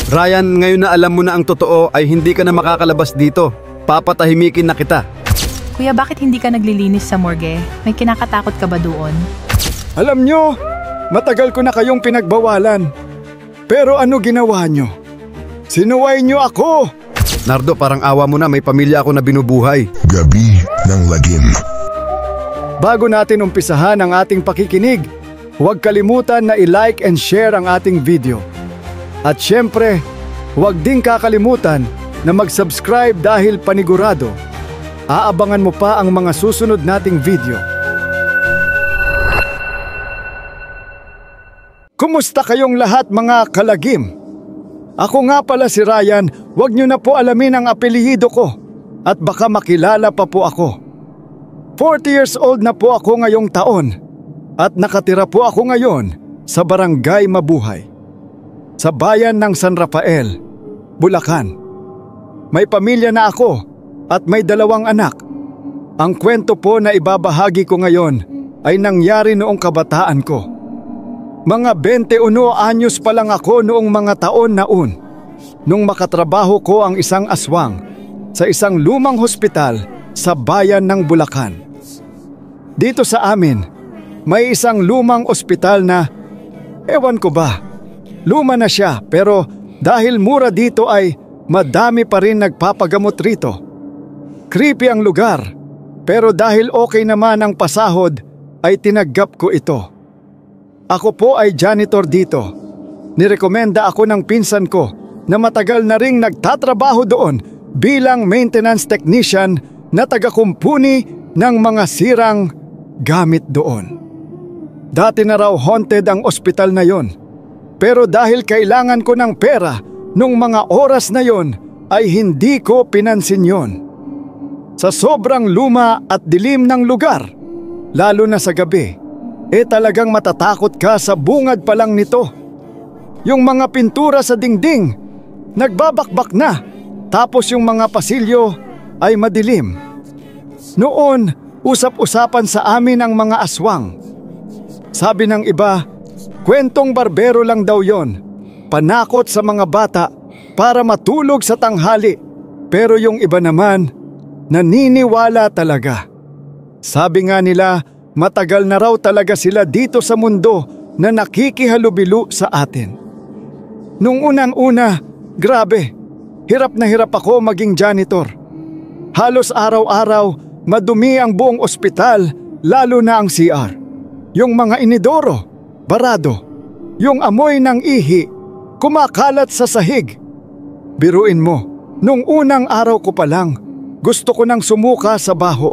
Ryan, ngayon na alam mo na ang totoo ay hindi ka na makakalabas dito. Papatahimikin na kita. Kuya, bakit hindi ka naglilinis sa morgue? May kinakatakot ka ba doon? Alam nyo, matagal ko na kayong pinagbawalan. Pero ano ginawa nyo? Sinuway nyo ako! Nardo, parang awa mo na, may pamilya ako na binubuhay. Gabi ng Lagim. Bago natin umpisahan ang ating pakikinig, huwag kalimutan na i-like and share ang ating video. At syempre, huwag din kakalimutan na mag-subscribe dahil panigurado, aabangan mo pa ang mga susunod nating video. Kumusta kayong lahat mga kalagim? Ako nga pala si Ryan, huwag niyo na po alamin ang apelyido ko at baka makilala pa po ako. 40 years old na po ako ngayong taon at nakatira po ako ngayon sa Barangay Mabuhay, sa bayan ng San Rafael, Bulacan. May pamilya na ako at may 2 anak. Ang kwento po na ibabahagi ko ngayon ay nangyari noong kabataan ko. Mga 21 anyos pa lang ako noong mga taon naun, nung makatrabaho ko ang isang aswang sa isang lumang hospital sa bayan ng Bulacan. Dito sa amin, may isang lumang ospital na, ewan ko ba, luma na siya pero dahil mura dito ay madami pa rin nagpapagamot rito. Creepy ang lugar, pero dahil okay naman ang pasahod ay tinagap ko ito. Ako po ay janitor dito. Nirekomenda ako ng pinsan ko na matagal na ring nagtatrabaho doon bilang maintenance technician na taga-kumpuni ng mga sirang gamit doon. Dati na raw haunted ang ospital na yon, pero dahil kailangan ko ng pera nung mga oras na yon ay hindi ko pinansin yon. Sa sobrang luma at dilim ng lugar, lalo na sa gabi, talagang matatakot ka sa bungad pa lang nito. Yung mga pintura sa dingding, nagbabakbak na, tapos yung mga pasilyo ay madilim. Noon, usap-usapan sa amin ang mga aswang. Sabi ng iba, kwentong barbero lang daw yon, panakot sa mga bata para matulog sa tanghali. Pero yung iba naman, naniniwala talaga. Sabi nga nila, matagal na raw talaga sila dito sa mundo na nakikihalubilo sa atin. Nung unang-una, grabe, hirap na hirap ako maging janitor. Halos araw-araw, madumi ang buong ospital, lalo na ang CR. Yung mga inidoro, barado. Yung amoy ng ihi, kumakalat sa sahig. Biruin mo, nung unang araw ko pa lang, gusto ko nang sumuka sa baho.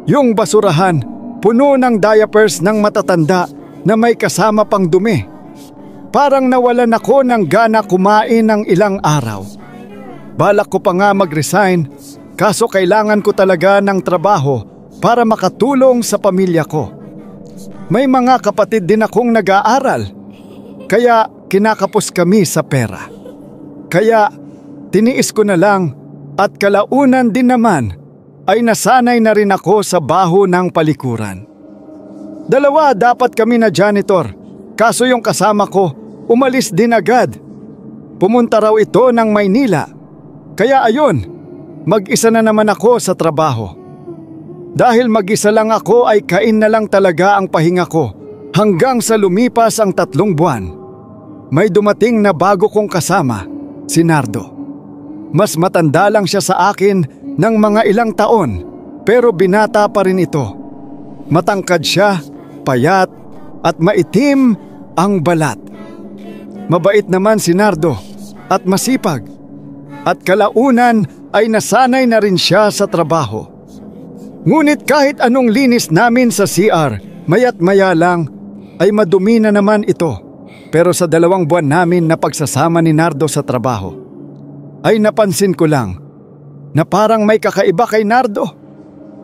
Yung basurahan, puno ng diapers ng matatanda na may kasama pang dumi. Parang nawalan ako ng gana kumain ng ilang araw. Balak ko pa nga mag-resign, kaso kailangan ko talaga ng trabaho para makatulong sa pamilya ko. May mga kapatid din akong nag-aaral, kaya kinakapos kami sa pera. Kaya tiniis ko na lang at kalaunan din naman ay nasanay na rin ako sa baho ng palikuran. 2 dapat kami na janitor, kaso yung kasama ko umalis din agad. Pumunta raw ito ng Maynila, kaya ayun, mag-isa na naman ako sa trabaho. Dahil mag-isa lang ako ay kain na lang talaga ang pahinga ko hanggang sa lumipas ang 3 buwan. May dumating na bago kong kasama, si Nardo. Mas matanda lang siya sa akin ng mga ilang taon, pero binata pa rin ito. Matangkad siya, payat at maitim ang balat. Mabait naman si Nardo at masipag. At kalaunan ay nasanay na rin siya sa trabaho. Ngunit kahit anong linis namin sa CR, maya't maya lang ay madumi na naman ito. Pero sa 2 buwan namin na pagsasama ni Nardo sa trabaho, ay napansin ko lang na parang may kakaiba kay Nardo.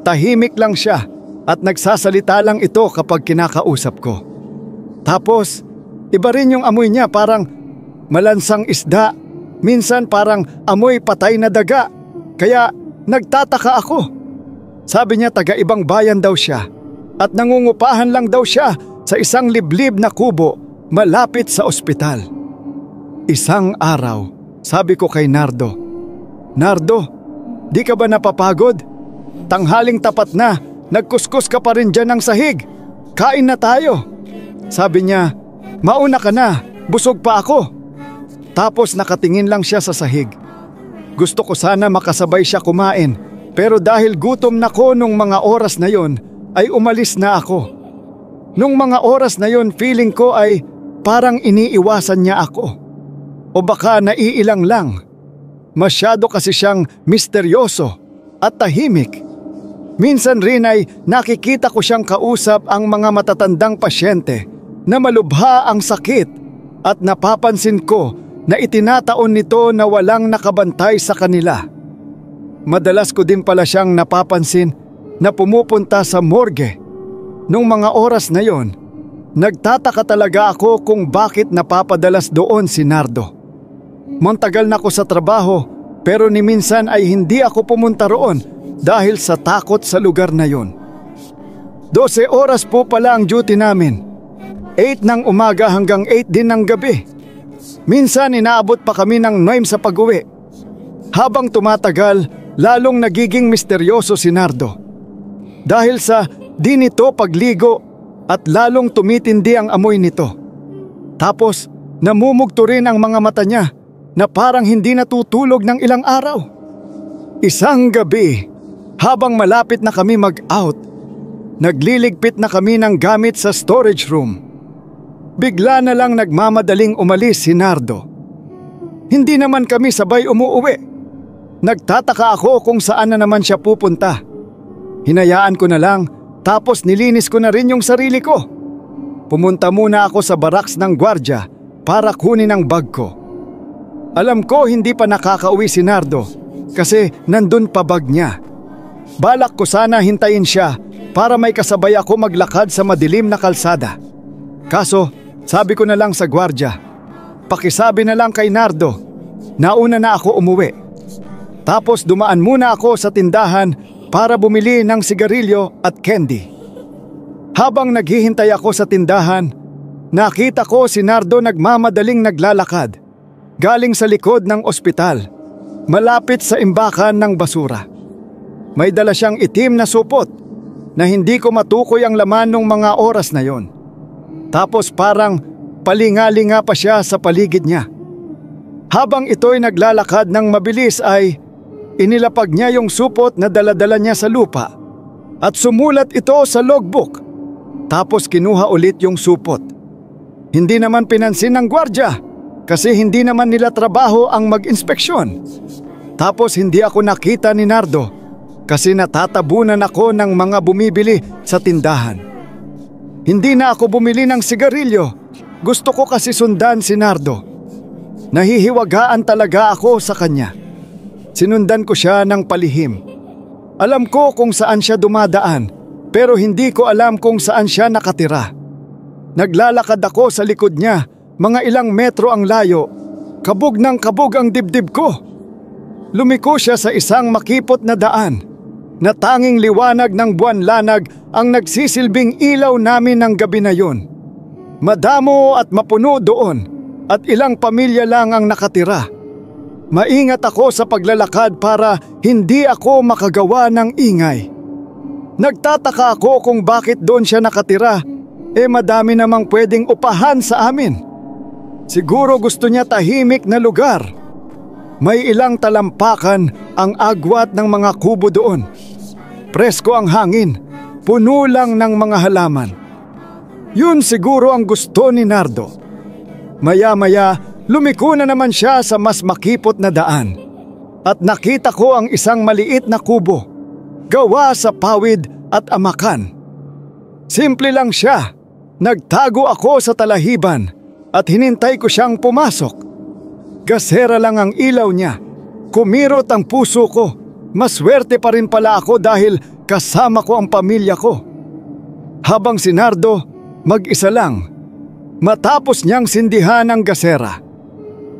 Tahimik lang siya at nagsasalita lang ito kapag kinakausap ko. Tapos, iba rin yung amoy niya, parang malansang isda, minsan parang amoy patay na daga. Kaya nagtataka ako. Sabi niya taga-ibang bayan daw siya at nangungupahan lang daw siya sa isang liblib na kubo malapit sa ospital. Isang araw, sabi ko kay Nardo, "Nardo, di ka ba napapagod? Tanghaling tapat na, nagkuskus ka pa rin dyan ng sahig. Kain na tayo." Sabi niya, "Mauna ka na, busog pa ako." Tapos nakatingin lang siya sa sahig. Gusto ko sana makasabay siya kumain, pero dahil gutom na ko nung mga oras na yon, ay umalis na ako. Nung mga oras na yon, feeling ko ay parang iniiwasan niya ako. O baka naiilang lang. Masyado kasi siyang misteryoso at tahimik. Minsan rin ay nakikita ko siyang kausap ang mga matatandang pasyente na malubha ang sakit at napapansin ko na itinataon nito na walang nakabantay sa kanila. Madalas ko din pala siyang napapansin na pumupunta sa morgue. Nung mga oras na yon, nagtataka talaga ako kung bakit napapadalas doon si Nardo. Montagal na ako sa trabaho pero ni minsan ay hindi ako pumunta roon dahil sa takot sa lugar na yon. 12 oras po pala ang duty namin. 8 ng umaga hanggang 8 din ng gabi. Minsan inaabot pa kami ng 9 sa pag-uwi. Habang tumatagal, lalong nagiging misteryoso si Nardo. Dahil sa di nito pagligo at lalong tumitindi ang amoy nito. Tapos namumugto rin ang mga mata niya na parang hindi natutulog ng ilang araw. Isang gabi, habang malapit na kami mag-out, nagliligpit na kami ng gamit sa storage room. Bigla na lang nagmamadaling umalis si Nardo. Hindi naman kami sabay umuuwi. Nagtataka ako kung saan na naman siya pupunta. Hinayaan ko na lang, tapos nilinis ko na rin yung sarili ko. Pumunta muna ako sa baraks ng gwardya para kunin ang bag ko. Alam ko hindi pa nakakauwi si Nardo kasi nandun pa bag niya. Balak ko sana hintayin siya para may kasabay ako maglakad sa madilim na kalsada. Kaso sabi ko na lang sa gwardya, pakisabi na lang kay Nardo, nauna na ako umuwi. Tapos dumaan muna ako sa tindahan para bumili ng sigarilyo at candy. Habang naghihintay ako sa tindahan, nakita ko si Nardo nagmamadaling naglalakad galing sa likod ng ospital, malapit sa imbakan ng basura. May dala siyang itim na supot na hindi ko matukoy ang laman ng mga oras na yon. Tapos parang palinga-linga pa siya sa paligid niya. Habang ito'y naglalakad ng mabilis ay inilapag niya yung supot na daladala niya sa lupa at sumulat ito sa logbook. Tapos kinuha ulit yung supot. Hindi naman pinansin ng gwardya kasi hindi naman nila trabaho ang mag-inspeksyon. Tapos hindi ako nakita ni Nardo kasi natatabunan ako ng mga bumibili sa tindahan. Hindi na ako bumili ng sigarilyo. Gusto ko kasi sundan si Nardo. Nahihiwagaan talaga ako sa kanya. Sinundan ko siya ng palihim. Alam ko kung saan siya dumadaan, pero hindi ko alam kung saan siya nakatira. Naglalakad ako sa likod niya, mga ilang metro ang layo. Kabog ng kabog ang dibdib ko. Lumiko siya sa isang makipot na daan na tanging liwanag ng buwanlanag ang nagsisilbing ilaw namin ng gabi na yun. Madamo at mapuno doon at ilang pamilya lang ang nakatira. Maingat ako sa paglalakad para hindi ako makagawa ng ingay. Nagtataka ako kung bakit doon siya nakatira, madami namang pwedeng upahan sa amin. Siguro gusto niya tahimik na lugar. May ilang talampakan ang agwat ng mga kubo doon. Presko ang hangin, puno lang ng mga halaman. Yun siguro ang gusto ni Nardo. Maya-maya, lumiko na naman siya sa mas makipot na daan. At nakita ko ang isang maliit na kubo, gawa sa pawid at amakan. Simple lang siya. Nagtago ako sa talahiban at hinintay ko siyang pumasok. Gasera lang ang ilaw niya. Kumirot ang puso ko. Maswerte pa rin pala ako dahil kasama ko ang pamilya ko. Habang si Nardo, mag-isa lang. Matapos niyang sindihan ang gasera,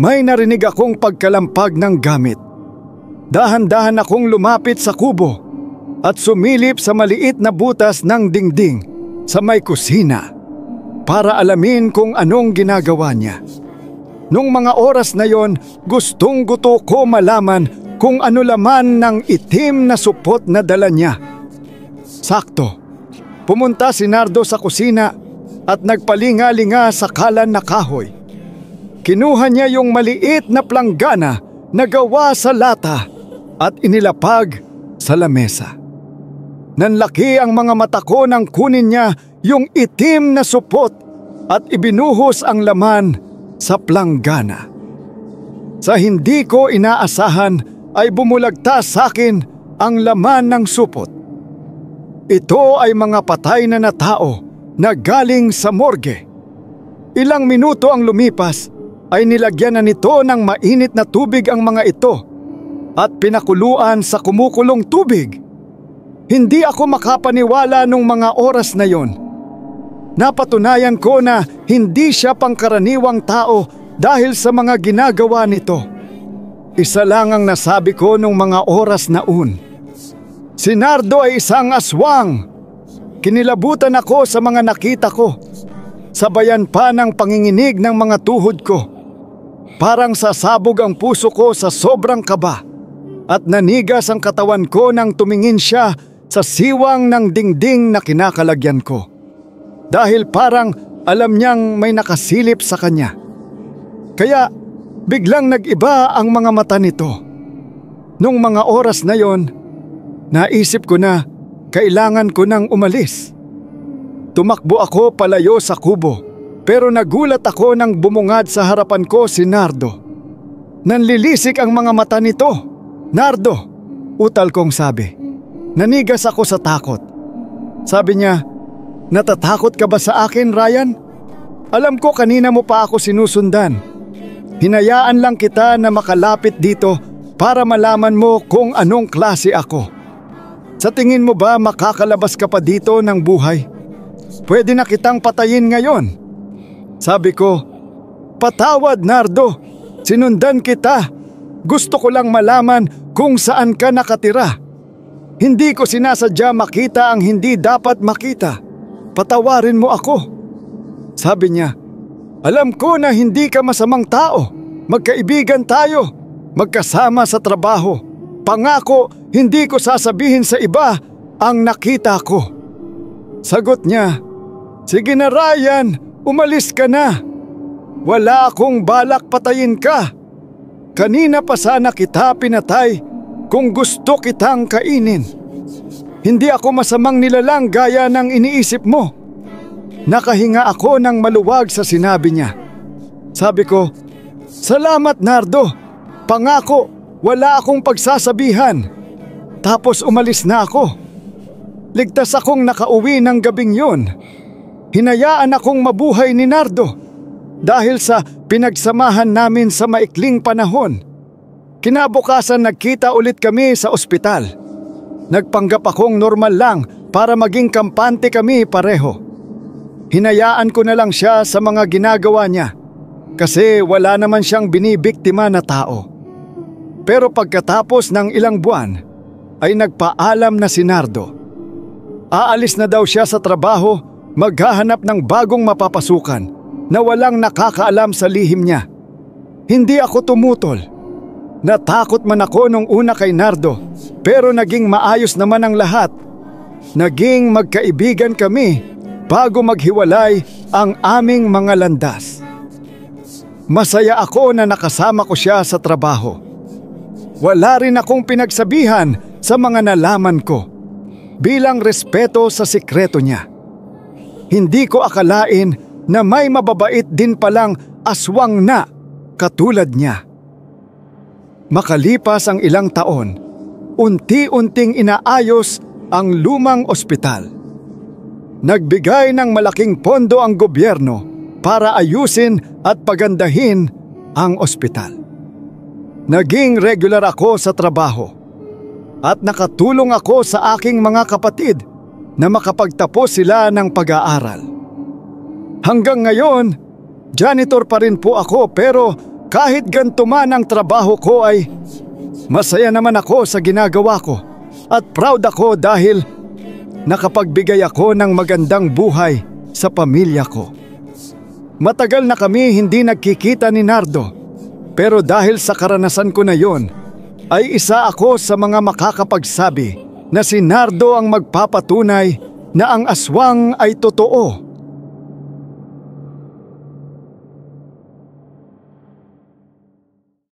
may narinig akong pagkalampag ng gamit. Dahan-dahan akong lumapit sa kubo at sumilip sa maliit na butas ng dingding sa may kusina para alamin kung anong ginagawa niya. Nung mga oras na yon, gustong-gusto ko malaman kung ano laman ng itim na supot na dala niya. Sakto, pumunta si Nardo sa kusina at nagpalinga-linga sa kalan na kahoy. Kinuha niya yung maliit na planggana na gawa sa lata at inilapag sa lamesa. Nanlaki ang mga mata ko nang kunin niya yung itim na supot at ibinuhos ang laman sa planggana. Sa hindi ko inaasahan ay bumulagta sa akin ang laman ng supot. Ito ay mga patay na tao na galing sa morgue. Ilang minuto ang lumipas ay nilagyan na nito ng mainit na tubig ang mga ito at pinakuluan sa kumukulong tubig. Hindi ako makapaniwala nung mga oras na yon. Napatunayan ko na hindi siya pangkaraniwang tao dahil sa mga ginagawa nito. Isa lang ang nasabi ko nung mga oras na un. Si Nardo ay isang aswang. Kinilabutan ako sa mga nakita ko. Sabayan pa ng panginginig ng mga tuhod ko. Parang sasabog ang puso ko sa sobrang kaba at nanigas ang katawan ko nang tumingin siya sa siwang ng dingding na kinakalagyan ko. Dahil parang alam niyang may nakasilip sa kanya. Kaya biglang nag-iba ang mga mata nito. Nung mga oras na yon, naisip ko na kailangan ko nang umalis. Tumakbo ako palayo sa kubo, pero nagulat ako nang bumungad sa harapan ko si Nardo. Nanlilisik ang mga mata nito. "Nardo," utal kong sabi. Nanigas ako sa takot. Sabi niya, "Natatakot ka ba sa akin, Ryan? Alam ko kanina mo pa ako sinusundan. Hinayaan lang kita na makalapit dito para malaman mo kung anong klase ako. Sa tingin mo ba makakalabas ka pa dito ng buhay? Pwede na kitang patayin ngayon." Sabi ko, "Patawad, Nardo. Sinundan kita. Gusto ko lang malaman kung saan ka nakatira. Hindi ko sinasadya makita ang hindi dapat makita. Patawarin mo ako." Sabi niya, "Alam ko na hindi ka masamang tao. Magkaibigan tayo. Magkasama sa trabaho. Pangako, hindi ko sasabihin sa iba ang nakita ko." Sagot niya, "Sige na, Ryan, umalis ka na. Wala akong balak patayin ka. Kanina pa sana kita pinatay kung gusto kitang kainin. Hindi ako masamang nilalang gaya ng iniisip mo." Nakahinga ako ng maluwag sa sinabi niya. Sabi ko, "Salamat, Nardo. Pangako, wala akong pagsasabihan." Tapos umalis na ako. Ligtas akong nakauwi ng gabing yun. Hinayaan akong mabuhay ni Nardo dahil sa pinagsamahan namin sa maikling panahon. Kinabukasan nagkita ulit kami sa ospital. Nagpanggap akong normal lang para maging kampante kami pareho. Hinayaan ko na lang siya sa mga ginagawa niya kasi wala naman siyang binibiktima na tao. Pero pagkatapos ng ilang buwan ay nagpaalam na si Nardo. Aalis na daw siya sa trabaho, maghahanap ng bagong mapapasukan na walang nakakaalam sa lihim niya. Hindi ako tumutol. Natakot man ako nung una kay Nardo, pero naging maayos naman ang lahat. Naging magkaibigan kami bago maghiwalay ang aming mga landas. Masaya ako na nakasama ko siya sa trabaho. Wala rin akong pinagsabihan sa mga nalaman ko bilang respeto sa sikreto niya. Hindi ko akalain na may mababait din palang aswang na katulad niya. Makalipas ang ilang taon, unti-unting inaayos ang lumang ospital. Nagbigay ng malaking pondo ang gobyerno para ayusin at pagandahin ang ospital. Naging regular ako sa trabaho at nakatulong ako sa aking mga kapatid na makapagtapos sila ng pag-aaral. Hanggang ngayon, janitor pa rin po ako, pero kahit ganito man ang trabaho ko ay masaya naman ako sa ginagawa ko at proud ako dahil nakapagbigay ako ng magandang buhay sa pamilya ko. Matagal na kami hindi nagkikita ni Nardo. Pero dahil sa karanasan ko na yon, ay isa ako sa mga makakapagsabi na si Nardo ang magpapatunay na ang aswang ay totoo.